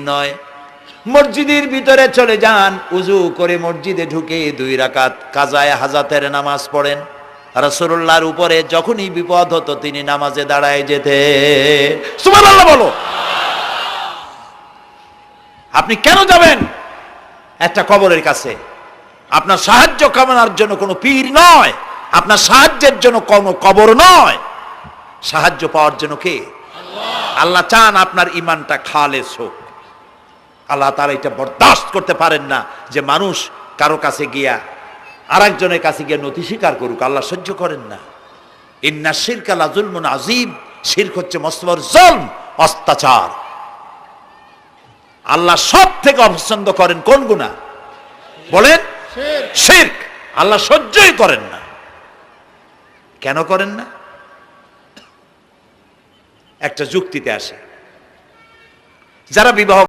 নয়। মসজিদের ভিতরে চলে যান, উজু করে মসজিদে ঢুকে 2 রাকাত কাজায়ে হাজাতের নামাজ পড়েন। রাসূলুল্লাহর উপরে যখনই বিপদ হতো তিনি নামাজে দাঁড়ায় যেতেন। সুবহানাল্লাহ বলো। আপনি কেন যাবেন একটা কবরের কাছে? আপনার সাহায্য কামনার জন্য কোনো পীর নয়, আপনার সাহায্যের জন্য কোনো কবর নয়, সাহায্য পাওয়ার জন্য কে? আল্লাহ চান আপনার ঈমানটা খালেস হোক। আল্লাহ তাআলা এটা বরদাস্ত করতে পারেন না যে মানুষ কারো কাছে গিয়া আরেকজনের কাছে গিয়ে নথি স্বীকার করুক। আল্লাহ সহ্য করেন না। ইন্না শিরকা লাযুলমুন আযীম, শিরক হচ্ছে মস্ত বড় জুলম, অত্যাচার। আল্লাহ সব থেকে অপছন্দ করেন কোন গুনাহ বলেন? শিরক। আল্লাহ সহ্যই করেন না। কেন করেন না? একটা যুক্তিতে আসে। যারা বিবাহ